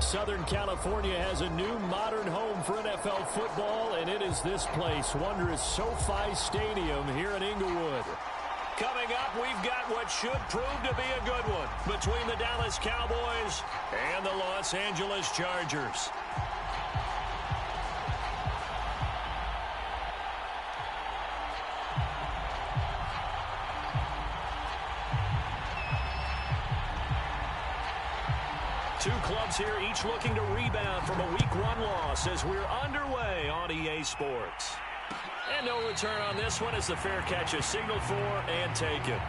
Southern California has a new modern home for NFL football, and it is this place, wondrous SoFi Stadium here in Inglewood. Coming up, we've got what should prove to be a good one between the Dallas Cowboys and the Los Angeles Chargers. Two clubs here, each looking to rebound from a Week 1 loss as we're underway on EA Sports. And no return on this one as the fair catch is signaled for and taken.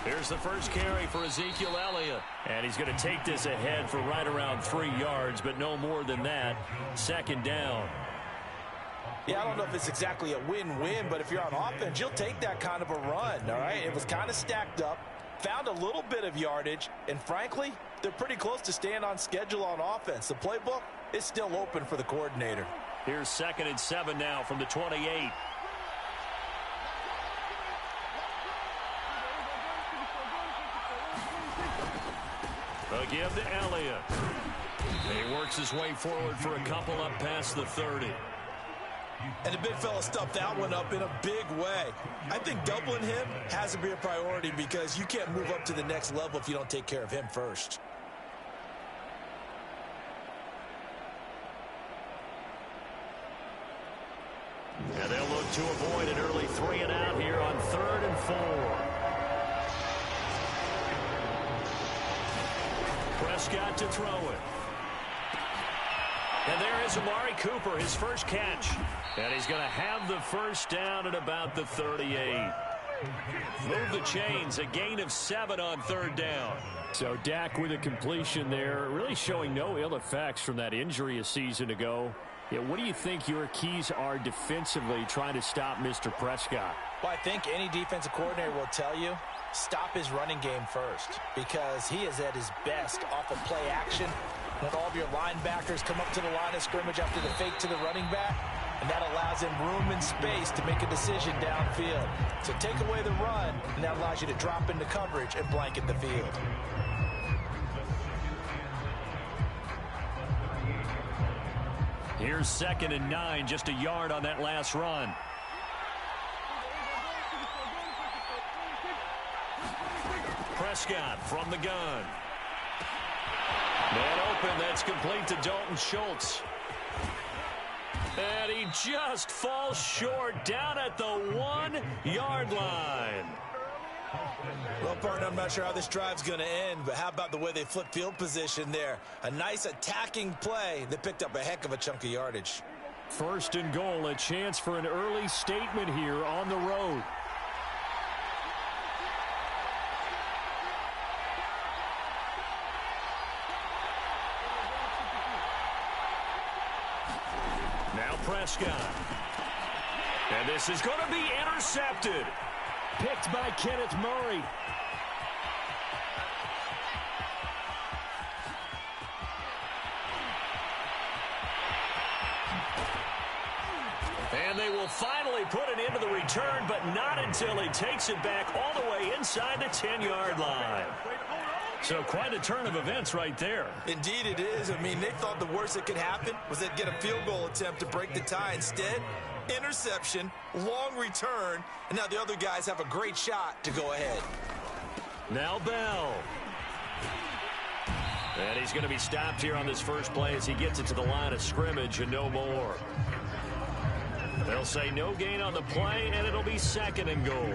Here's the first carry for Ezekiel Elliott. And he's going to take this ahead for right around 3 yards, but no more than that. Second down. Yeah, I don't know if it's exactly a win-win, but if you're on offense, you'll take that kind of a run, all right? It was kind of stacked up, found a little bit of yardage, and frankly, they're pretty close to staying on schedule on offense. The playbook is still open for the coordinator. Here's 2nd and 7 now from the 28. A give to Elliott. He works his way forward for a couple up past the 30. And the big fella stuffed that one up in a big way. I think doubling him has to be a priority because you can't move up to the next level if you don't take care of him first. And they'll look to avoid an early 3 and out here on 3rd and 4. Prescott to throw it. And there is Amari Cooper, his first catch. And he's going to have the first down at about the 38. Move the chains, a gain of 7 on 3rd down. So Dak with a completion there, really showing no ill effects from that injury a season ago. Yeah, what do you think your keys are defensively trying to stop Mr. Prescott? Well, I think any defensive coordinator will tell you, stop his running game first because he is at his best off of play action when all of your linebackers come up to the line of scrimmage after the fake to the running back, and that allows him room and space to make a decision downfield. So take away the run, and that allows you to drop into coverage and blanket the field. Here's 2nd and 9, just a yard on that last run. Prescott from the gun. Man open, that's complete to Dalton Schultz. And he just falls short down at the 1-yard line. Well, partner, I'm not sure how this drive's going to end, but how about the way they flip field position there? A nice attacking play that picked up a heck of a chunk of yardage. 1st and goal, a chance for an early statement here on the road. Now Prescott. And this is going to be intercepted. Picked by Kenneth Murray. And they will finally put an end to the return, but not until he takes it back all the way inside the 10-yard line. So quite a turn of events right there. Indeed it is. I mean, they thought the worst that could happen was they'd get a field goal attempt to break the tie. Instead, interception, long return, and now the other guys have a great shot to go ahead. Now Bell. And he's going to be stopped here on this first play as he gets it to the line of scrimmage and no more. They'll say no gain on the play, and it'll be 2nd and goal.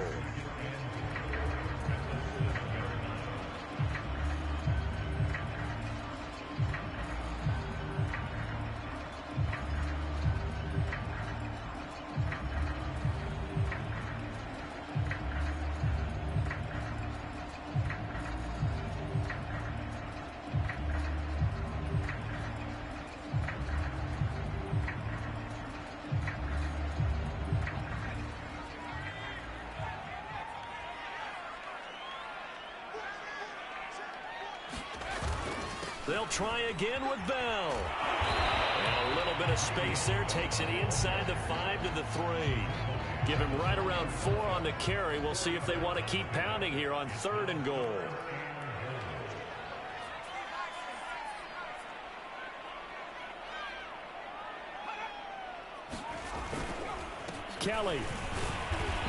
They'll try again with Bell. And a little bit of space there. Takes it inside the 5 to the 3. Give him right around 4 on the carry. We'll see if they want to keep pounding here on 3rd and goal. Kelly.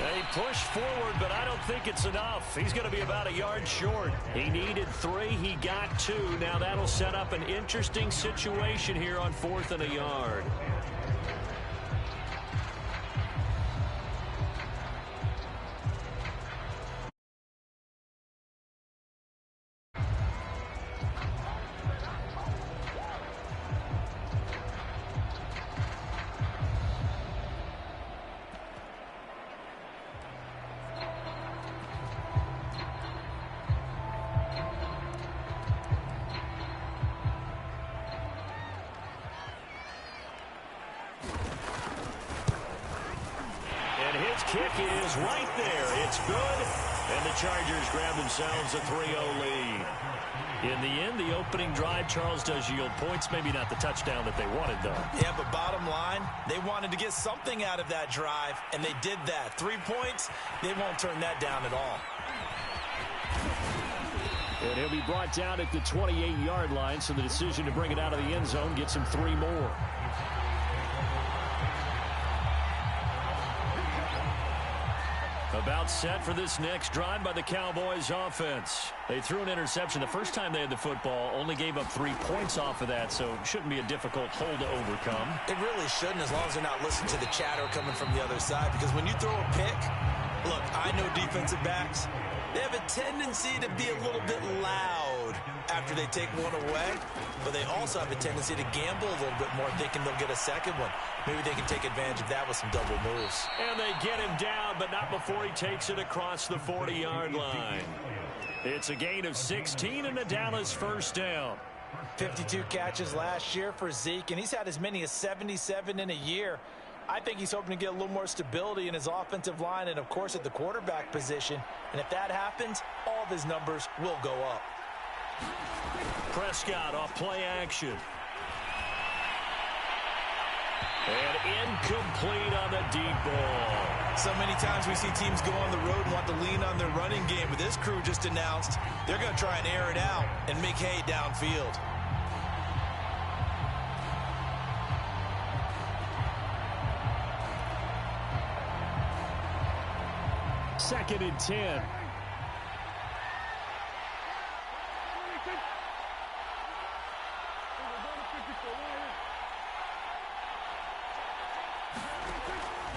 They push forward, but I don't think it's enough. He's going to be about a yard short. He needed 3. He got 2. Now that'll set up an interesting situation here on 4th and a yard. Kick is right there. It's good. And the Chargers grab themselves a 3-0 lead. In the end, the opening drive, Charles, does yield points. Maybe not the touchdown that they wanted, though. Yeah, but bottom line, they wanted to get something out of that drive, and they did that. 3 points, they won't turn that down at all. And he'll be brought down at the 28-yard line, so the decision to bring it out of the end zone gets him 3 more. About set for this next drive by the Cowboys offense. They threw an interception the first time they had the football, only gave up 3 points off of that, so it shouldn't be a difficult hole to overcome. It really shouldn't, as long as they're not listening to the chatter coming from the other side, because when you throw a pick, look, I know defensive backs, they have a tendency to be a little bit loud after they take one away, but they also have a tendency to gamble a little bit more, thinking they'll get a second one. Maybe they can take advantage of that with some double moves. And they get him down, but not before he takes it across the 40-yard line. It's a gain of 16 and a Dallas first down. 52 catches last year for Zeke, and he's had as many as 77 in a year. I think he's hoping to get a little more stability in his offensive line and, of course, at the quarterback position. And if that happens, all of his numbers will go up. Prescott off play action. And incomplete on the deep ball. So many times we see teams go on the road and want to lean on their running game, but this crew just announced they're going to try and air it out and make hay downfield. Second and 10.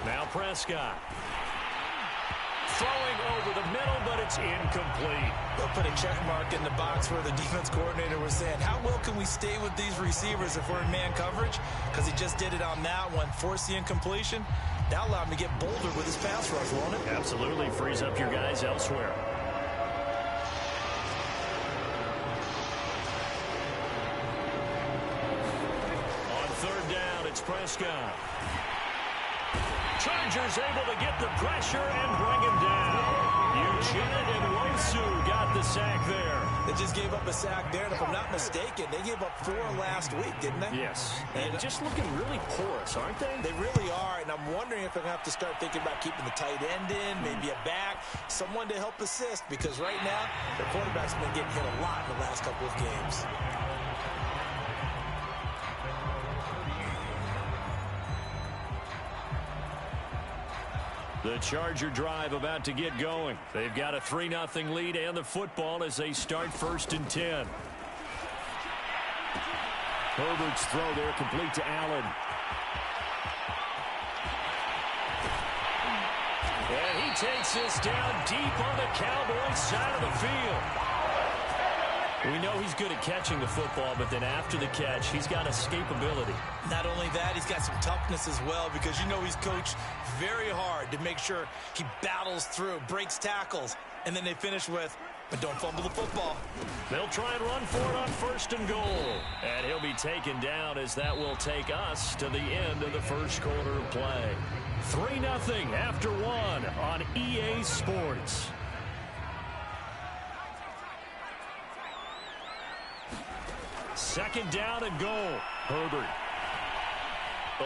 Now Prescott. Throwing over the middle, but it's incomplete. They'll put a check mark in the box where the defense coordinator was saying, how well can we stay with these receivers if we're in man coverage? Because he just did it on that one, forced the incompletion. That allowed him to get bolder with his pass rush, won't it? Absolutely. Frees up your guys elsewhere. On 3rd down, it's Prescott. Chargers able to get the pressure and bring him down. Uchenna and Wosu got the sack there. They just gave up a sack there, and if I'm not mistaken, they gave up 4 last week, didn't they? Yes. And just looking really porous, aren't they? They really are, and I'm wondering if they're going to have to start thinking about keeping the tight end in, maybe a back, someone to help assist, because right now, their quarterback's been getting hit a lot in the last couple of games. The Charger drive about to get going. They've got a 3-0 lead and the football as they start 1st and 10. Herbert's throw there complete to Allen. And he takes this down deep on the Cowboys side of the field. We know he's good at catching the football, but then after the catch, he's got escapability. Not only that, he's got some toughness as well, because you know he's coached very hard to make sure he battles through, breaks tackles, and then they finish with, but don't fumble the football. They'll try and run for it on 1st and goal. And he'll be taken down as that will take us to the end of the first quarter of play. 3-0 after 1 on EA Sports. second down and goal. Herbert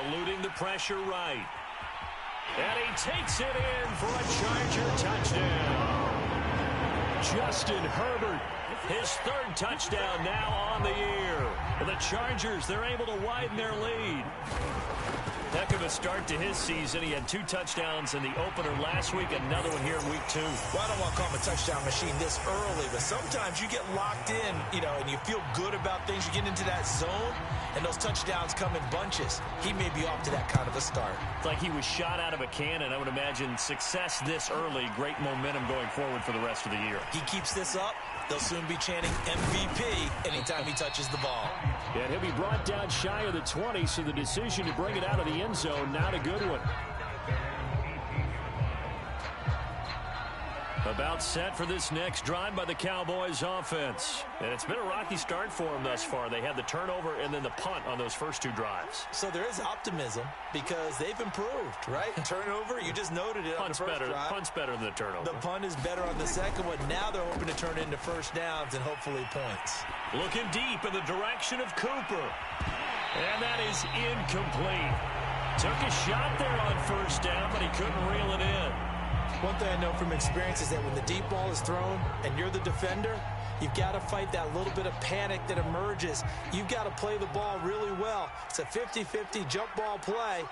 eluding the pressure right. And he takes it in for a Charger touchdown. Justin Herbert, his third touchdown now on the year. The Chargers, they're able to widen their lead. Heck of a start to his season. He had 2 touchdowns in the opener last week, another one here in week 2. Well, I don't want to call him a touchdown machine this early, but sometimes you get locked in, and you feel good about things. You get into that zone, and those touchdowns come in bunches. He may be off to that kind of a start. It's like he was shot out of a cannon. I would imagine success this early, great momentum going forward for the rest of the year. He keeps this up, they'll soon be chanting MVP anytime he touches the ball. And he'll be brought down shy of the 20, so the decision to bring it out of the end zone, not a good one. About set for this next drive by the Cowboys offense. And it's been a rocky start for them thus far. They had the turnover and then the punt on those first 2 drives. So there is optimism because they've improved, right? Turnover, you just noted it on the first drive. Punt's better than the turnover. The punt is better on the second one. Now they're hoping to turn into first downs and hopefully points. Looking deep in the direction of Cooper. And that is incomplete. Took a shot there on first down, but he couldn't reel it in. One thing I know from experience is that when the deep ball is thrown and you're the defender, you've got to fight that little bit of panic that emerges. You've got to play the ball really well. It's a 50-50 jump ball play.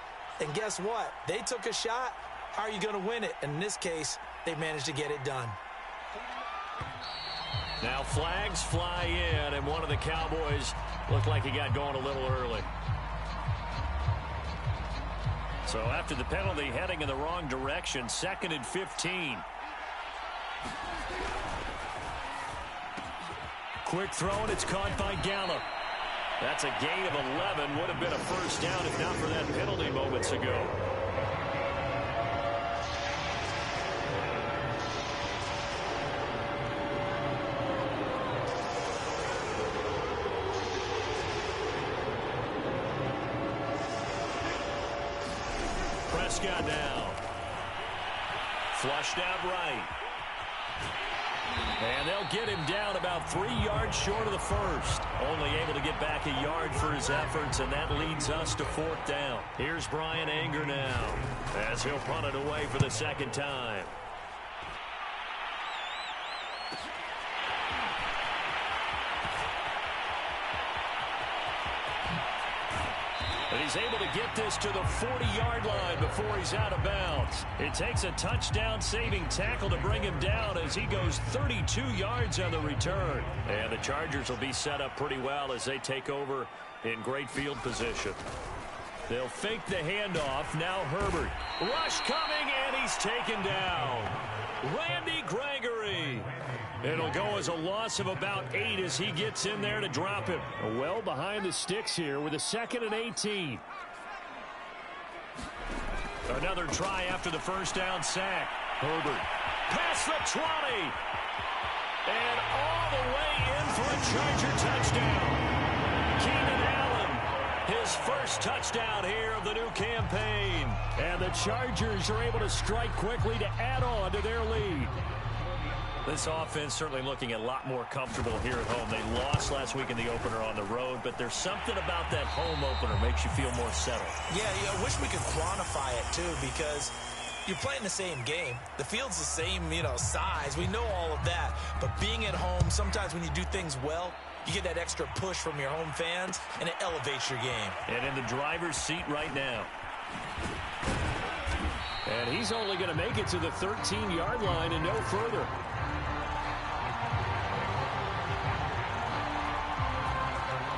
And guess what? They took a shot. How are you going to win it? And in this case, they managed to get it done. Now flags fly in, and one of the Cowboys looked like he got going a little early. So after the penalty, heading in the wrong direction, 2nd and 15. Quick throw, and it's caught by Gallup. That's a gain of 11. Would have been a first down if not for that penalty moments ago. Prescott now. Flushed out right. And they'll get him down about 3 yards short of the first. Only able to get back a yard for his efforts, and that leads us to 4th down. Here's Brian Anger now as he'll punt it away for the second time. And he's able to get this to the 40-yard line before he's out of bounds. It takes a touchdown-saving tackle to bring him down as he goes 32 yards on the return. And the Chargers will be set up pretty well as they take over in great field position. They'll fake the handoff. Now Herbert. Rush coming, and he's taken down. Randy Gregory. It'll go as a loss of about 8 as he gets in there to drop him. Well behind the sticks here with a 2nd and 18. Another try after the first down sack. Herbert past the 20. And all the way in for a Charger touchdown. Keenan Allen, his first touchdown here of the new campaign. And the Chargers are able to strike quickly to add on to their lead. This offense certainly looking a lot more comfortable here at home. They lost last week in the opener on the road, but there's something about that home opener makes you feel more settled. Yeah, I wish we could quantify it, too, because you're playing the same game. The field's the same, size. We know all of that. But being at home, sometimes when you do things well, you get that extra push from your home fans, and it elevates your game. And in the driver's seat right now. And he's only going to make it to the 13-yard line and no further.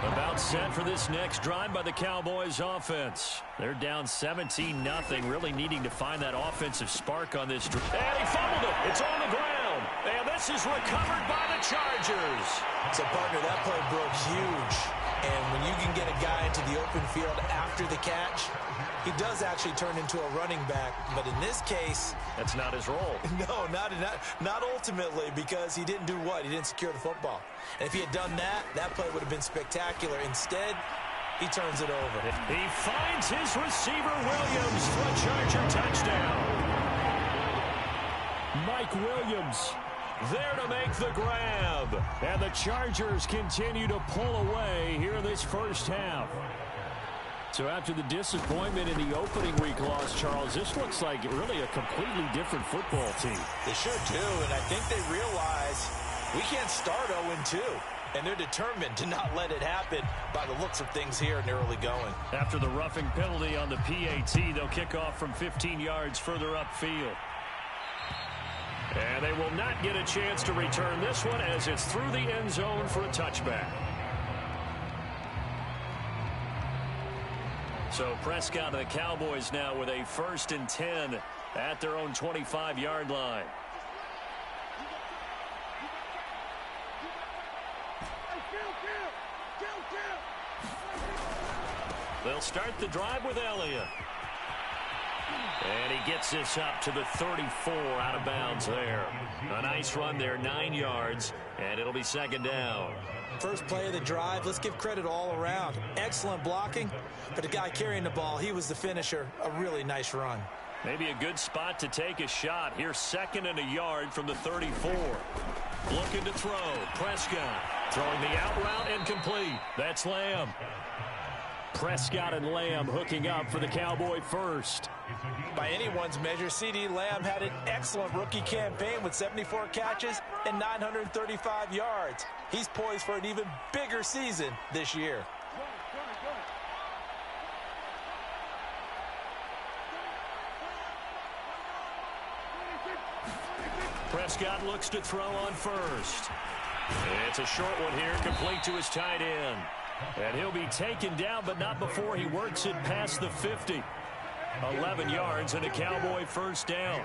About set for this next drive by the Cowboys offense. They're down 17-0, really needing to find that offensive spark on this drive. And he fumbled it. It's on the ground. And this is recovered by the Chargers. So, partner, that play broke huge. And when you can get a guy into the open field after the catch, he does actually turn into a running back. But in this case, that's not his role. No, not ultimately, because he didn't do what? He didn't secure the football. And if he had done that, that play would have been spectacular. Instead, he turns it over. He finds his receiver, Williams, for a Charger touchdown. Mike Williams There to make the grab. And the Chargers continue to pull away here in this first half. So after the disappointment in the opening week loss, Charles, this looks like really a completely different football team. They sure do, and I think they realize we can't start 0-2. And they're determined to not let it happen by the looks of things here in the early going. After the roughing penalty on the PAT, they'll kick off from 15 yards further upfield. And they will not get a chance to return this one as it's through the end zone for a touchback. So Prescott and the Cowboys now with a 1st and 10 at their own 25-yard line. They'll start the drive with Elliott. And he gets this up to the 34 out of bounds there. A nice run there, 9 yards, and it'll be 2nd down. First play of the drive, let's give credit all around. Excellent blocking, but the guy carrying the ball, he was the finisher. A really nice run. Maybe a good spot to take a shot. Here's 2nd and a yard from the 34. Looking to throw. Prescott throwing the out route and complete. That's Lamb. Prescott and Lamb hooking up for the Cowboy first. By anyone's measure, C.D. Lamb had an excellent rookie campaign with 74 catches and 935 yards. He's poised for an even bigger season this year. Prescott looks to throw on first. It's a short one here, complete to his tight end. And he'll be taken down, but not before he works it past the 50. 11 yards and a Cowboy 1st down.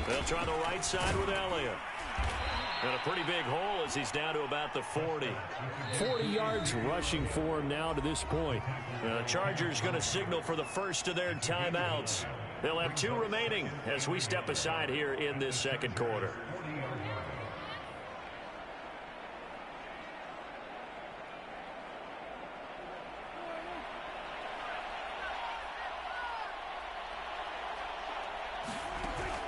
They'll try the right side with Elliott. And a pretty big hole as he's down to about the 40. 40 yards rushing for him now to this point. The Chargers going to signal for the first of their timeouts. They'll have 2 remaining as we step aside here in this 2nd quarter.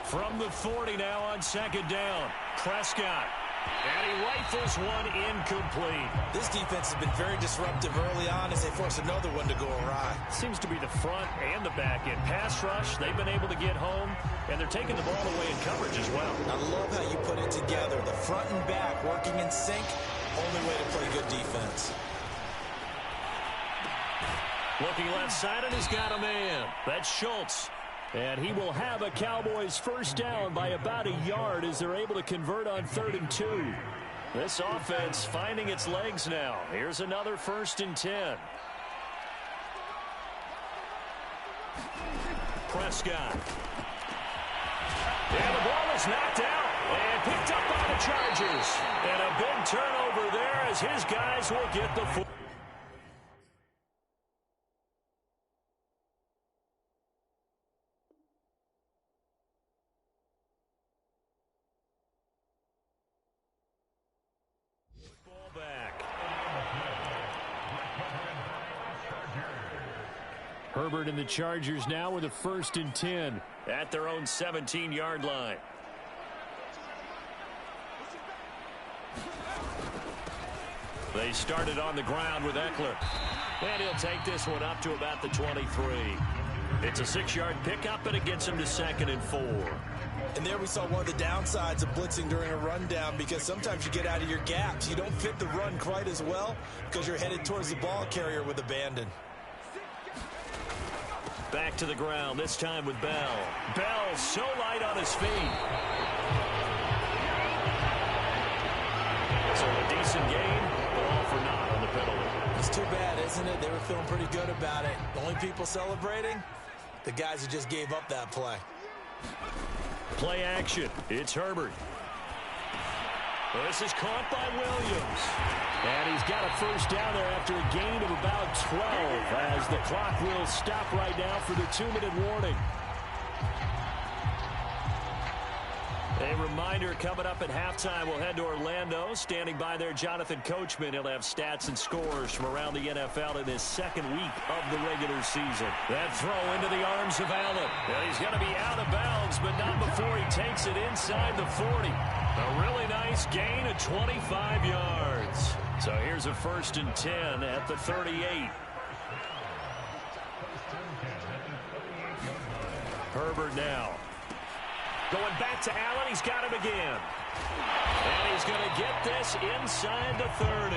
From the 40 now on 2nd down. Prescott. And he rifles one incomplete. This defense has been very disruptive early on as they force another one to go awry. Seems to be the front and the back end. Pass rush, they've been able to get home, and they're taking the ball away in coverage as well. I love how you put it together. The front and back working in sync. Only way to play good defense. Looking left side, and he's got a man. That's Schultz. And he will have a Cowboys 1st down by about a yard as they're able to convert on 3rd and 2. This offense finding its legs now. Here's another 1st and 10. Prescott. And the ball is knocked out and picked up by the Chargers. And a big turnover there as his guys will get the football. Herbert and the Chargers now with a 1st and 10 at their own 17-yard line. They started on the ground with Eckler. And he'll take this one up to about the 23. It's a 6-yard pickup, and it gets him to 2nd and 4. And there we saw one of the downsides of blitzing during a rundown, because sometimes you get out of your gaps. You don't fit the run quite as well because you're headed towards the ball carrier with abandon. Back to the ground, this time with Bell. Bell so light on his feet. So a decent game, but all for naught on the penalty. It's too bad, isn't it? They were feeling pretty good about it. The only people celebrating, the guys who just gave up that play. Play action. It's Herbert. This is caught by Williams. And he's got a 1st down there after a gain of about 12 as the clock will stop right now for the 2-minute warning. A reminder, coming up at halftime, we'll head to Orlando. Standing by there, Jonathan Coachman. He'll have stats and scores from around the NFL in his second week of the regular season. That throw into the arms of Allen. And he's going to be out of bounds, but not before he takes it inside the 40. A really nice gain of 25 yards. So here's a 1st and 10 at the 38. Herbert now. Going back to Allen. He's got him again. And he's going to get this inside the 30.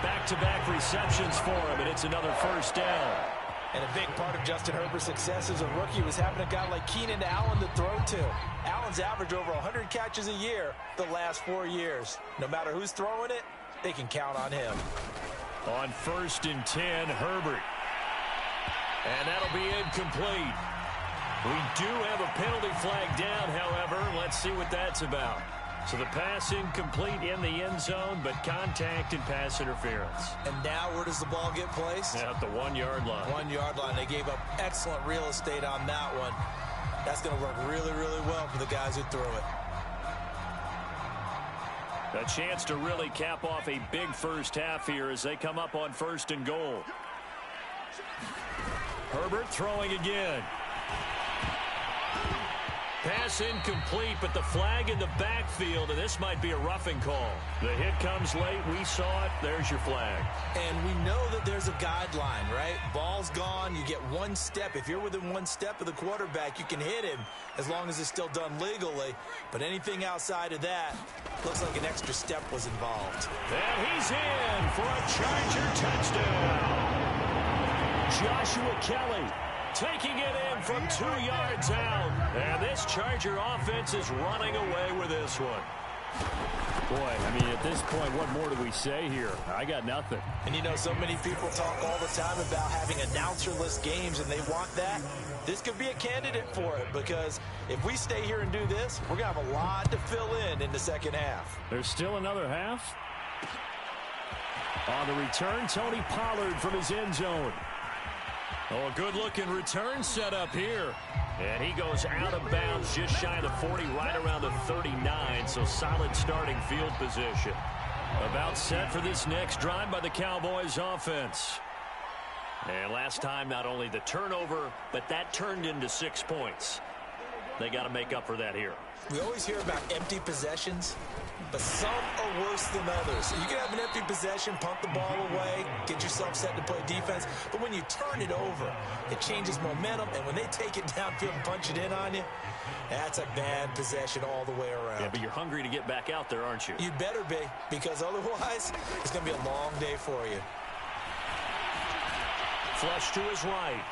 Back-to-back receptions for him, and it's another 1st down. And a big part of Justin Herbert's success as a rookie was having a guy like Keenan Allen to throw to. Allen's averaged over 100 catches a year the last 4 years. No matter who's throwing it, they can count on him. On 1st and 10, Herbert. And that'll be incomplete. We do have a penalty flag down, however. Let's see what that's about. So the pass incomplete in the end zone, but contact and pass interference. And now where does the ball get placed? At the 1-yard line. 1-yard line. They gave up excellent real estate on that one. That's going to work really, really well for the guys who threw it. A chance to really cap off a big first half here as they come up on 1st and goal. Herbert throwing again. Pass incomplete, but the flag in the backfield, and this might be a roughing call. The hit comes late. We saw it. There's your flag. And we know that there's a guideline, right? Ball's gone. You get 1 step. If you're within 1 step of the quarterback, you can hit him as long as it's still done legally. But anything outside of that, looks like an extra step was involved. And he's in for a Charger touchdown. Joshua Kelly taking it in from 2 yards out. And this Charger offense is running away with this one. Boy, I mean, at this point, what more do we say here? I got nothing. And you know, so many people talk all the time about having announcer-less games, and they want that. This could be a candidate for it, because if we stay here and do this, we're going to have a lot to fill in the second half. There's still another half. On the return, Tony Pollard from his end zone. Oh, a good-looking return set up here. And he goes out of bounds just shy of the 40, right around the 39, so solid starting field position. About set for this next drive by the Cowboys offense. And last time, not only the turnover, but that turned into 6 points. They got to make up for that here. We always hear about empty possessions, but some are worse than others. You can have an empty possession, pump the ball away, get yourself set to play defense, but when you turn it over, it changes momentum, and when they take it downfield and punch it in on you, that's a bad possession all the way around. Yeah, but you're hungry to get back out there, aren't you? You'd better be, because otherwise, it's going to be a long day for you. Flush to his right.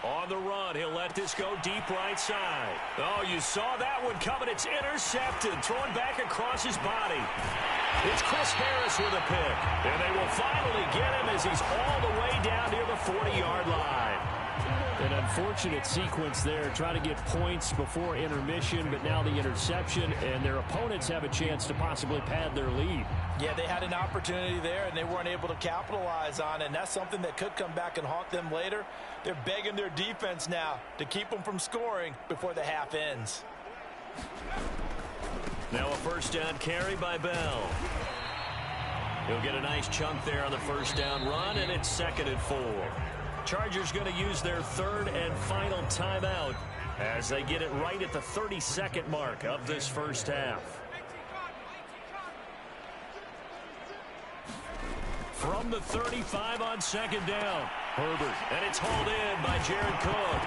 On the run, he'll let this go deep right side. Oh, you saw that one coming. It's intercepted. Thrown back across his body. It's Chris Harris with a pick. And they will finally get him as he's all the way down near the 40-yard line. An unfortunate sequence there. Try to get points before intermission, but now the interception, and their opponents have a chance to possibly pad their lead. Yeah, they had an opportunity there, and they weren't able to capitalize on it, and that's something that could come back and haunt them later. They're begging their defense now to keep them from scoring before the half ends. Now a first down carry by Bell. He'll get a nice chunk there on the first down run, and it's 2nd and 4. Chargers going to use their 3rd and final timeout as they get it right at the 32nd mark of this first half. From the 35 on 2nd down, Herbert, and it's hauled in by Jared Cook.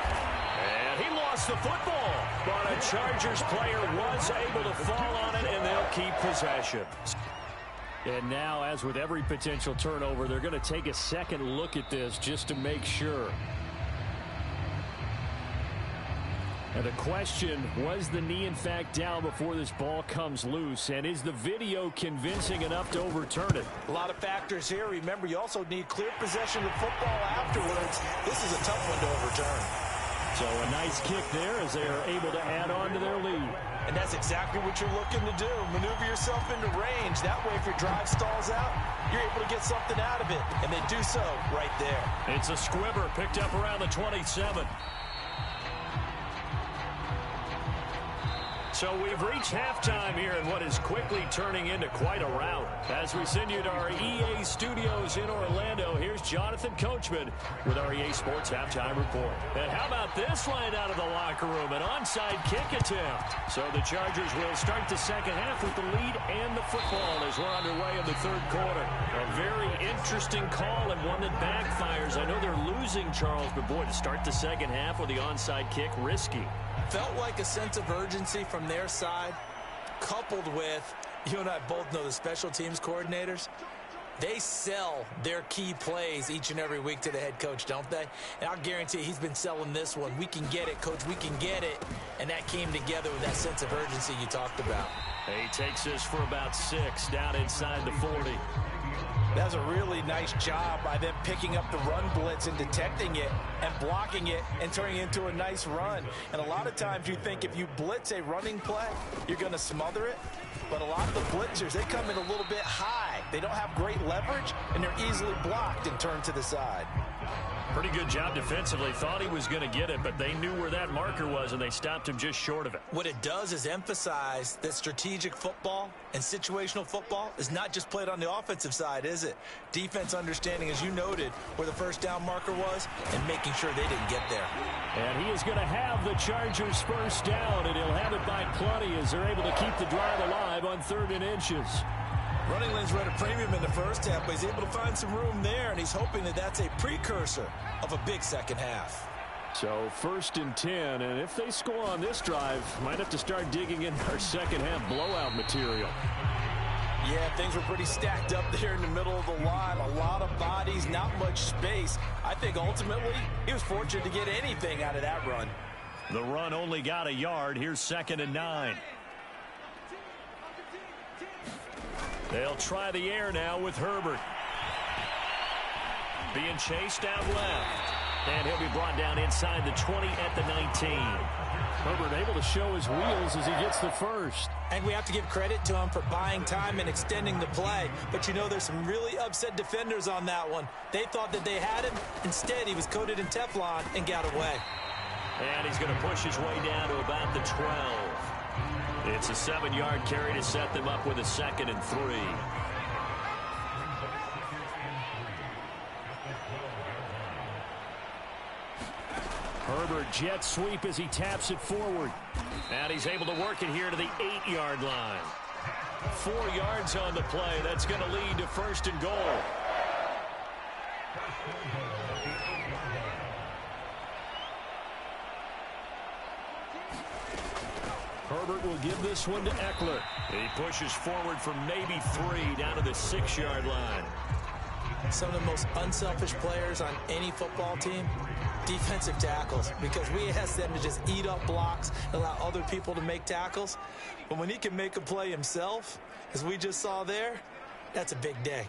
And he lost the football, but a Chargers player was able to fall on it, and they'll keep possession. And now, as with every potential turnover, they're going to take a second look at this just to make sure. And the question, was the knee in fact down before this ball comes loose? And is the video convincing enough to overturn it? A lot of factors here. Remember, you also need clear possession of football afterwards. This is a tough one to overturn. So a nice kick there as they are able to add on to their lead. And that's exactly what you're looking to do. Maneuver yourself into range. That way, if your drive stalls out, you're able to get something out of it. And they do so right there. It's a squibber picked up around the 27. So we've reached halftime here in what is quickly turning into quite a rout. As we send you to our EA studios in Orlando, here's Jonathan Coachman with our EA Sports Halftime Report. And how about this line out of the locker room? An onside kick attempt. So the Chargers will start the second half with the lead and the football as we're underway in the third quarter. A very interesting call and one that backfires. I know they're losing, Charles, but boy, to start the second half with the onside kick, risky. Felt like a sense of urgency from their side, coupled with, you and I both know the special teams coordinators, they sell their key plays each and every week to the head coach, don't they? And I'll guarantee he's been selling this one. We can get it, coach, we can get it. And that came together with that sense of urgency you talked about. He takes this for about 6 down inside the 40. That was a really nice job by them picking up the run blitz and detecting it and blocking it and turning it into a nice run. And a lot of times you think if you blitz a running play, you're going to smother it. But a lot of the blitzers, they come in a little bit high. They don't have great leverage, and they're easily blocked and turned to the side. Pretty good job defensively. Thought he was going to get it, but they knew where that marker was, and they stopped him just short of it. What it does is emphasize that strategic football and situational football is not just played on the offensive side, is it? Defense understanding, as you noted, where the first down marker was and making sure they didn't get there. And he is going to have the Chargers first down, and he'll have it by plenty as they're able to keep the drive alive on 3rd and inches. Running lanes were at a premium in the first half, but he's able to find some room there, and he's hoping that that's a precursor of a big second half. So 1st and 10, and if they score on this drive, might have to start digging in our second half blowout material. Yeah, things were pretty stacked up there in the middle of the line. A lot of bodies, not much space. I think ultimately he was fortunate to get anything out of that run. The run only got a yard. Here's 2nd and 9. They'll try the air now with Herbert. Being chased out left. And he'll be brought down inside the 20 at the 19. Herbert able to show his wheels as he gets the first. And we have to give credit to him for buying time and extending the play. But you know, there's some really upset defenders on that one. They thought that they had him. Instead, he was coated in Teflon and got away. And he's going to push his way down to about the 12. It's a 7-yard carry to set them up with a 2nd and 3. Herbert jet sweep as he taps it forward. And he's able to work it here to the 8-yard line. 4 yards on the play. That's going to lead to 1st and goal. Herbert will give this one to Eckler. He pushes forward for maybe 3 down to the 6-yard line. Some of the most unselfish players on any football team, defensive tackles, because we ask them to just eat up blocks, allow other people to make tackles. But when he can make a play himself, as we just saw there, that's a big day.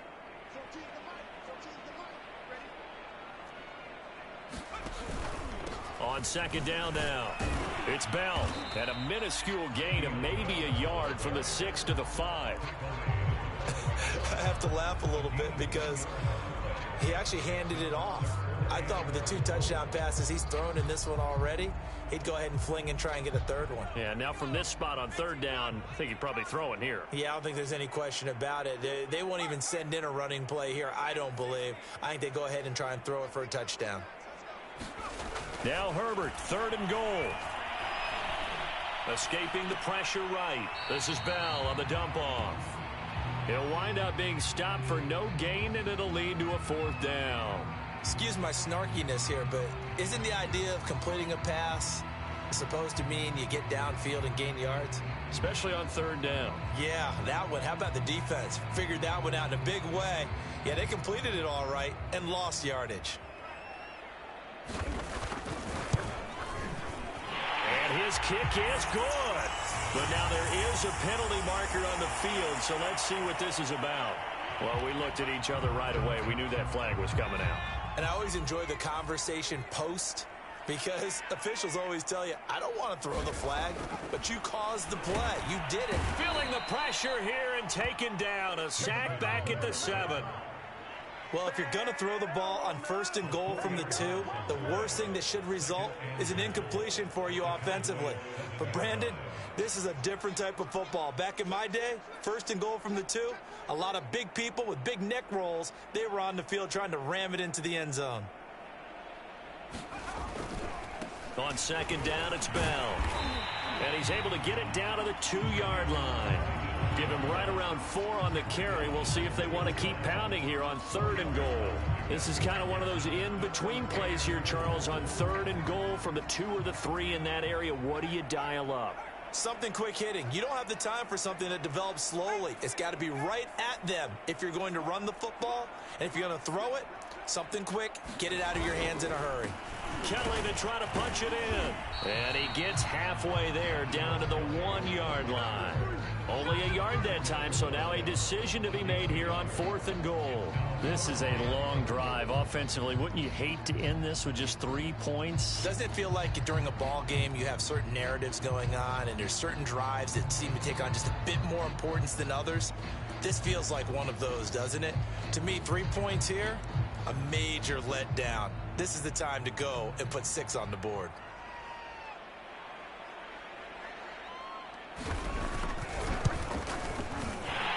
On 2nd down now, it's Bell at a minuscule gain of maybe a yard from the 6 to the 5. I have to laugh a little bit because he actually handed it off. I thought with the 2 touchdown passes he's thrown in this one already, he'd go ahead and fling and try and get a 3rd one. Yeah, now from this spot on 3rd down, I think he'd probably throw it here. Yeah, I don't think there's any question about it. They won't even send in a running play here, I don't believe. I think they go ahead and try and throw it for a touchdown. Now Herbert, 3rd and goal. Escaping the pressure right. This is Bell on the dump off. He'll wind up being stopped for no gain, and it'll lead to a 4th down. Excuse my snarkiness here, but isn't the idea of completing a pass supposed to mean you get downfield and gain yards? Especially on 3rd down. Yeah, that one. How about the defense? Figured that one out in a big way. Yeah, they completed it all right and lost yardage. And his kick is good. But now there is a penalty marker on the field, so let's see what this is about. Well, we looked at each other right away. We knew that flag was coming out. And I always enjoy the conversation post, because officials always tell you, I don't want to throw the flag, but you caused the play. You did it. Feeling the pressure here and taken down. A sack back at the 7. Well, if you're going to throw the ball on 1st and goal from the 2, the worst thing that should result is an incompletion for you offensively. But, Brandon, this is a different type of football. Back in my day, 1st and goal from the 2, a lot of big people with big neck rolls, they were on the field trying to ram it into the end zone. On 2nd down, it's Bell. And he's able to get it down to the 2-yard line. Give him right around 4 on the carry. We'll see if they want to keep pounding here on 3rd and goal. This is kind of one of those in-between plays here, Charles, on 3rd and goal from the 2 or the 3 in that area. What do you dial up? Something quick hitting. You don't have the time for something that develops slowly. It's got to be right at them if you're going to run the football. And if you're going to throw it, something quick, get it out of your hands in a hurry. Kelly to try to punch it in. And he gets halfway there, down to the 1-yard line. Only a yard that time, so now a decision to be made here on 4th and goal. This is a long drive offensively. Wouldn't you hate to end this with just 3 points? Doesn't it feel like during a ball game you have certain narratives going on and there's certain drives that seem to take on just a bit more importance than others? This feels like one of those, doesn't it? To me, 3 points here, a major letdown. This is the time to go and put 6 on the board.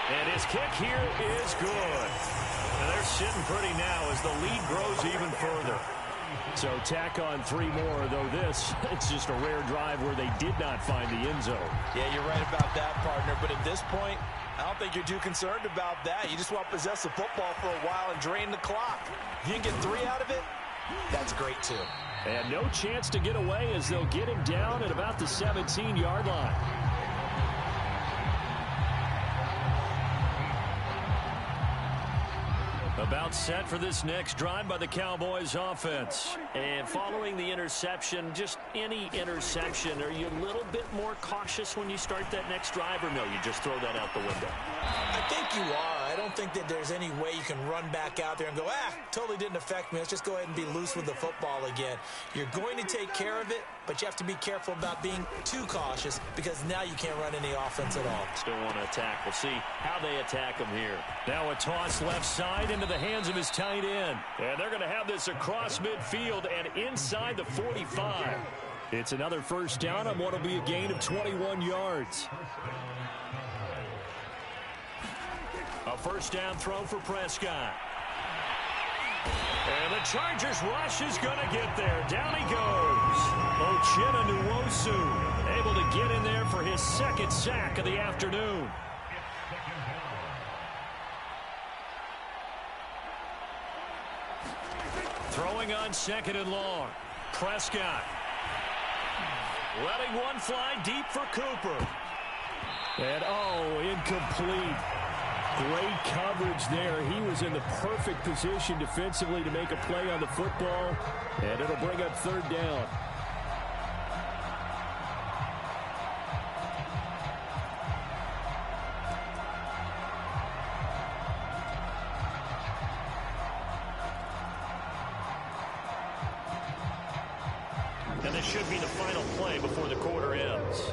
And his kick here is good. And they're sitting pretty now as the lead grows even further. So tack on 3 more, though this, it's just a rare drive where they did not find the end zone. Yeah, you're right about that, partner. But at this point, I don't think you're too concerned about that. You just want to possess the football for a while and drain the clock. If you can get 3 out of it, that's great, too. And no chance to get away as they'll get him down at about the 17-yard line. About set for this next drive by the Cowboys offense. And following the interception, just any interception, are you a little bit more cautious when you start that next drive, or no, you just throw that out the window? I think you are. I don't think that there's any way you can run back out there and go, totally didn't affect me. Let's just go ahead and be loose with the football again. You're going to take care of it, but you have to be careful about being too cautious because now you can't run any offense at all. Still want to attack. We'll see how they attack him here. Now a toss left side into the hands of his tight end. And they're going to have this across midfield and inside the 45. It's another first down on what will be a gain of 21 yards. A first down throw for Prescott. And the Chargers rush is going to get there. Down he goes. Uchenna Nwosu able to get in there for his 2nd sack of the afternoon. Throwing on 2nd and long. Prescott. Letting one fly deep for Cooper. And, incomplete. Great coverage there. He was in the perfect position defensively to make a play on the football, and it'll bring up 3rd down. And this should be the final play before the quarter ends.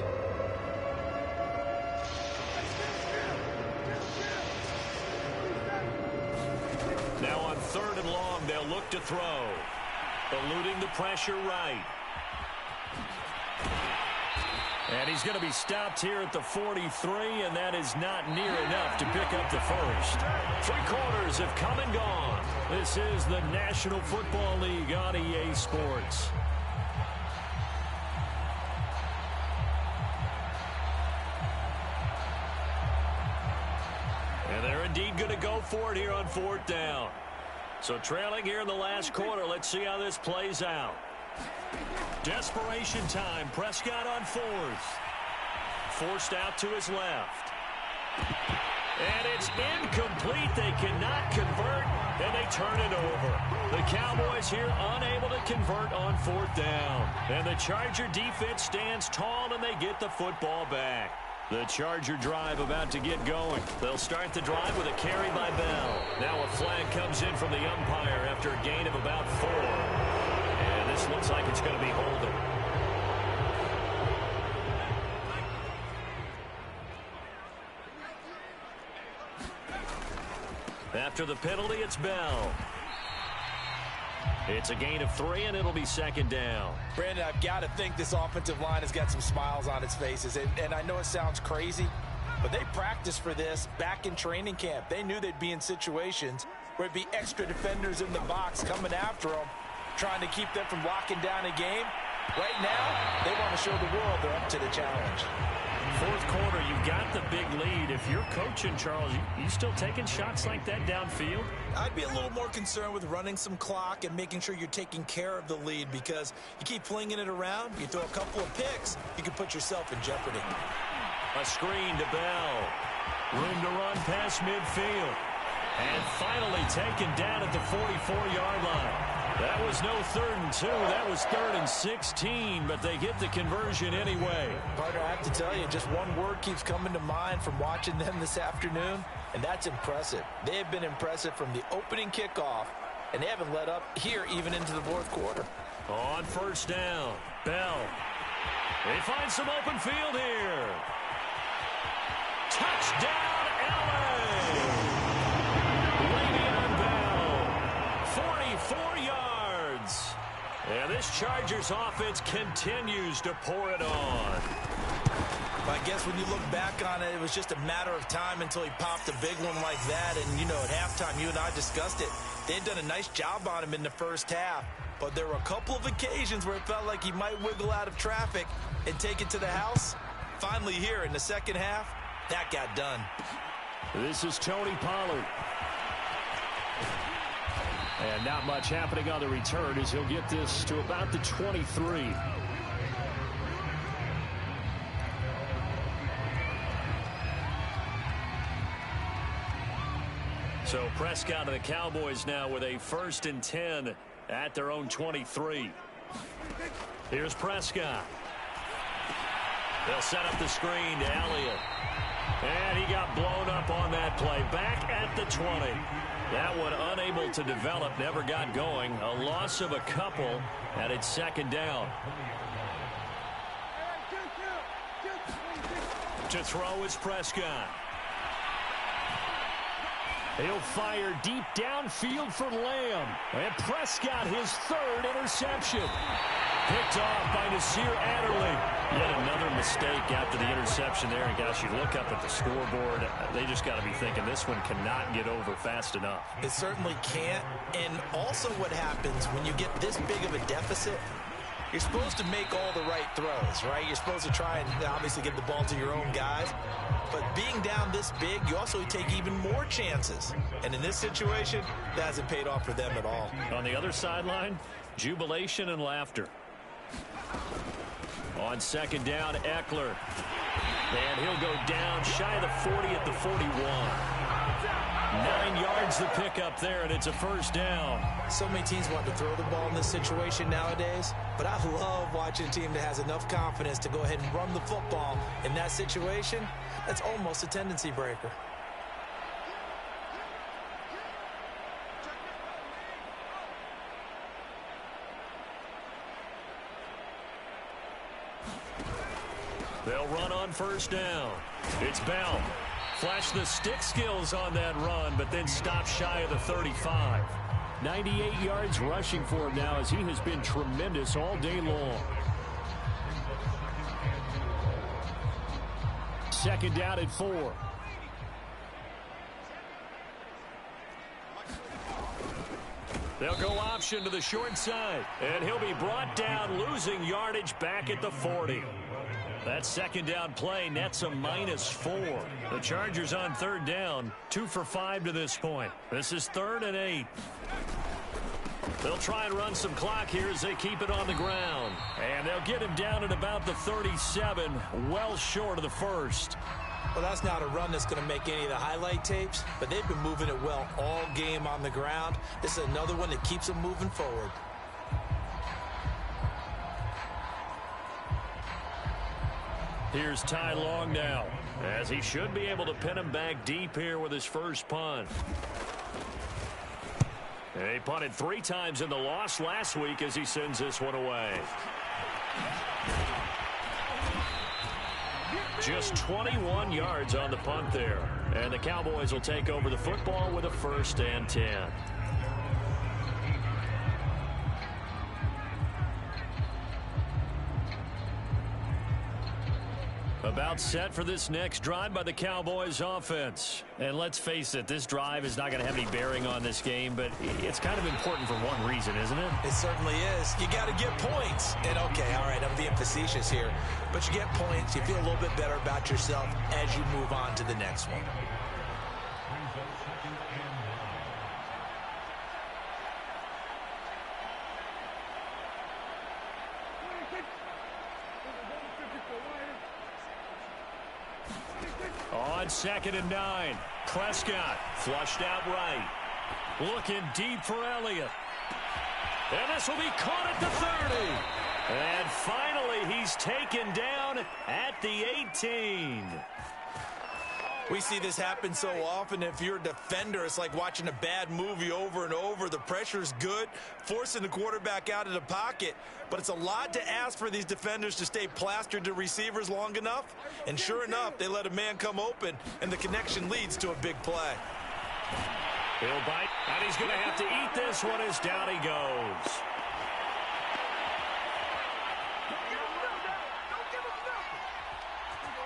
Now on 3rd and long, they'll look to throw. Eluding the pressure right. And he's going to be stopped here at the 43, and that is not near enough to pick up the first. 3 quarters have come and gone. This is the National Football League on EA Sports. And they're indeed going to go for it here on 4th down. So trailing here in the last quarter, let's see how this plays out. Desperation time. Prescott on 4th. Forced out to his left. And it's incomplete. They cannot convert, and they turn it over. The Cowboys here unable to convert on 4th down. And the Charger defense stands tall, and they get the football back. The Charger drive about to get going. They'll start the drive with a carry by Bell. Now a flag comes in from the umpire after a gain of about 4. And this looks like it's going to be holding. After the penalty, it's Bell. It's a gain of 3, and it'll be second down. Brandon, I've got to think this offensive line has got some smiles on its faces. And I know it sounds crazy, but they practiced for this back in training camp. They knew they'd be in situations where it'd be extra defenders in the box coming after them, trying to keep them from locking down a game. Right now, they want to show the world they're up to the challenge. Fourth quarter, you've got the big lead. If you're coaching, Charles, you still taking shots like that downfield? I'd be a little more concerned with running some clock and making sure you're taking care of the lead, because you keep flinging it around, you throw a couple of picks, you can put yourself in jeopardy. A screen to Bell. Room to run past midfield. And finally taken down at the 44-yard line. That was no 3rd and 2. That was 3rd and 16, but they get the conversion anyway. Partner, I have to tell you, just one word keeps coming to mind from watching them this afternoon, and that's impressive. They have been impressive from the opening kickoff, and they haven't let up here even into the fourth quarter. On first down, Bell. They find some open field here. Touchdown, LA! Le'Veon Bell, 44 yards. And this Chargers offense continues to pour it on. I guess when you look back on it, it was just a matter of time until he popped a big one like that. And, you know, at halftime, you and I discussed it. They had done a nice job on him in the first half. But there were a couple of occasions where it felt like he might wiggle out of traffic and take it to the house. Finally here in the second half, that got done. This is Tony Pollard. And not much happening on the return as he'll get this to about the 23. So Prescott and the Cowboys now with a 1st and 10 at their own 23. Here's Prescott. They'll set up the screen to Elliott. And he got blown up on that play. Back at the 20. That one unable to develop, never got going. A loss of a couple, and it's second down. To throw is Prescott. He'll fire deep downfield for Lamb. And Prescott, his 3rd interception. Picked off by Nasir Adderley. Yet another mistake after the interception there. And gosh, you look up at the scoreboard, they just got to be thinking this one cannot get over fast enough. It certainly can't. And also what happens when you get this big of a deficit, you're supposed to make all the right throws, right? You're supposed to try and obviously get the ball to your own guys. But being down this big, you also take even more chances. And in this situation, that hasn't paid off for them at all. On the other sideline, jubilation and laughter. On second down, Eckler. And he'll go down shy of the 40 at the 41. 9 yards the pickup there, and it's a first down. So many teams want to throw the ball in this situation nowadays, but I love watching a team that has enough confidence to go ahead and run the football. In that situation, that's almost a tendency breaker. They'll run on first down. It's Bell. Flash the stick skills on that run, but then stop shy of the 35. 98 yards rushing for him now as he has been tremendous all day long. Second down at 4. They'll go option to the short side, and he'll be brought down, losing yardage back at the 40. That second down play nets a -4. The Chargers on third down, 2 for 5 to this point. This is 3rd and 8. They'll try and run some clock here as they keep it on the ground. And they'll get him down at about the 37, well short of the first. Well, that's not a run that's going to make any of the highlight tapes, but they've been moving it well all game on the ground. This is another one that keeps them moving forward. Here's Ty Long now, as he should be able to pin him back deep here with his first punt. He punted 3 times in the loss last week as he sends this one away. Just 21 yards on the punt there. And the Cowboys will take over the football with a 1st and 10. About set for this next drive by the Cowboys offense. And let's face it, this drive is not going to have any bearing on this game, but it's kind of important for one reason, isn't it? It certainly is. You got to get points. And okay, all right, I'm being facetious here, but you get points, you feel a little bit better about yourself as you move on to the next one. On 2nd and 9, Prescott flushed out right. Looking deep for Elliott. And this will be caught at the 30. And finally, he's taken down at the 18. We see this happen so often. If you're a defender, it's like watching a bad movie over and over. The pressure's good, forcing the quarterback out of the pocket. But it's a lot to ask for these defenders to stay plastered to receivers long enough. And sure enough, they let a man come open, and the connection leads to a big play. He'll bite, and he's going to have to eat this one as down he goes.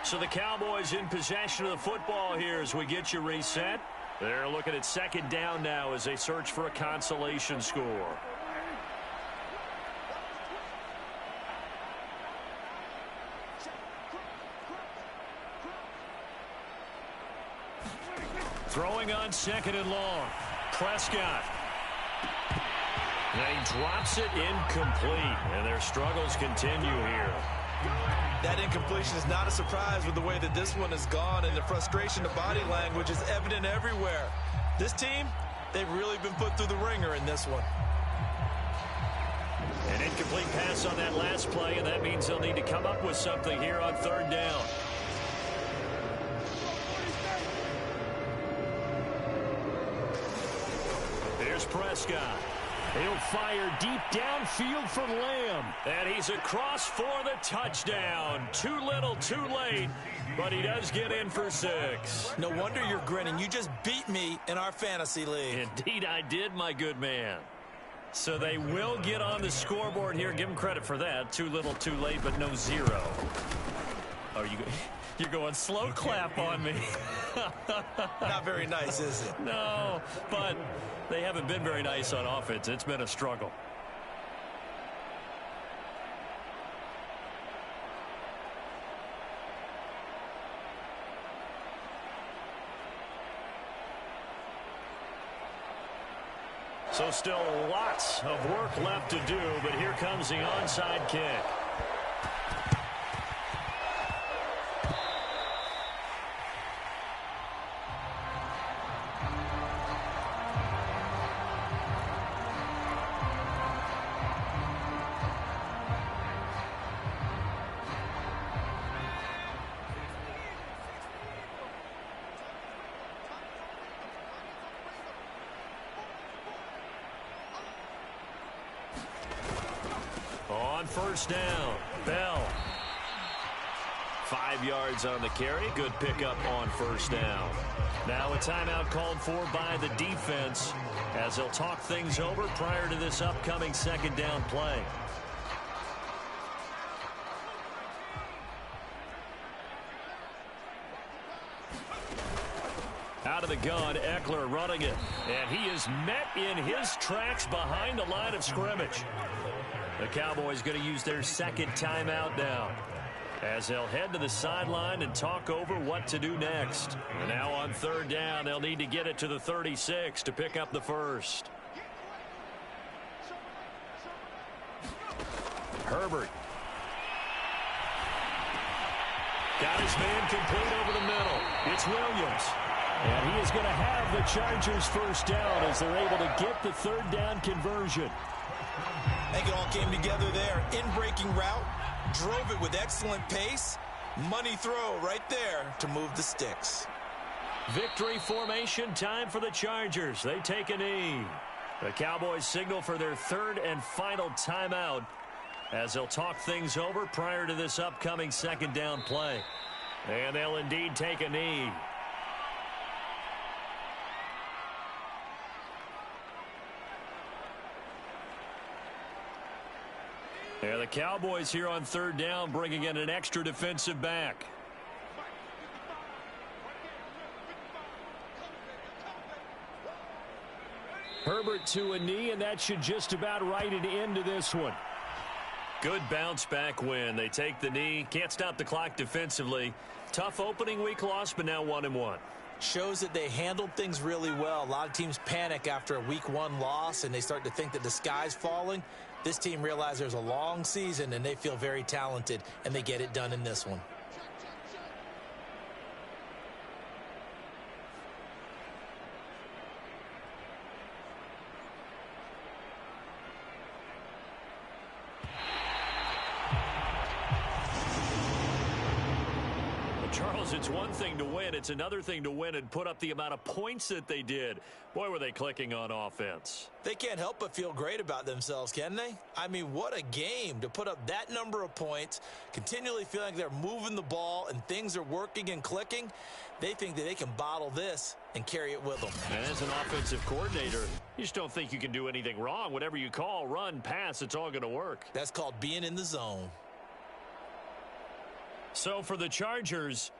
So the Cowboys in possession of the football here as we get you reset. They're looking at 2nd down now as they search for a consolation score. Throwing on 2nd and long. Prescott. And he drops it incomplete. And their struggles continue here. That incompletion is not a surprise with the way that this one has gone, and the frustration of body language is evident everywhere. This team, they've really been put through the ringer in this one. An incomplete pass on that last play, and that means they'll need to come up with something here on 3rd down. Here's Prescott. He'll fire deep downfield for Lamb. And he's across for the touchdown. Too little, too late. But he does get in for 6. No wonder you're grinning. You just beat me in our fantasy league. Indeed I did, my good man. So they will get on the scoreboard here. Give them credit for that. Too little, too late, but no 0. Oh, you're going slow clap on me. Not very nice, is it? No, but they haven't been very nice on offense. It's been a struggle. So still lots of work left to do, but here comes the onside kick. On 1st down, Bell. 5 yards on the carry. Good pickup on 1st down. Now a timeout called for by the defense as they'll talk things over prior to this upcoming 2nd down play. Out of the gun, Eckler running it. And he is met in his tracks behind the line of scrimmage. The Cowboys going to use their 2nd timeout now as they'll head to the sideline and talk over what to do next. And now on 3rd down, they'll need to get it to the 36 to pick up the 1st. Herbert. Got his man complete over the middle. It's Williams. And he is going to have the Chargers 1st down as they're able to get the 3rd down conversion. I think it all came together there. In-breaking route, drove it with excellent pace. Money throw right there to move the sticks. Victory formation time for the Chargers. They take a knee. The Cowboys signal for their 3rd and final timeout as they'll talk things over prior to this upcoming 2nd down play. And they'll indeed take a knee. And the Cowboys here on third down bringing in an extra defensive back. Herbert to a knee, and that should just about write it into this one. Good bounce back win. They take the knee. Can't stop the clock defensively. Tough opening week loss, but now 1-1. Shows that they handled things really well. A lot of teams panic after a week 1 loss, and they start to think that the sky's falling. This team realizes there's a long season, and they feel very talented, and they get it done in this one. Charles, it's one thing to win. It's another thing to win and put up the amount of points that they did. Boy, were they clicking on offense. They can't help but feel great about themselves, can they? I mean, what a game to put up that number of points, continually feeling like they're moving the ball and things are working and clicking. They think that they can bottle this and carry it with them. And as an offensive coordinator, you just don't think you can do anything wrong. Whatever you call, run, pass, it's all going to work. That's called being in the zone. So for the Chargers,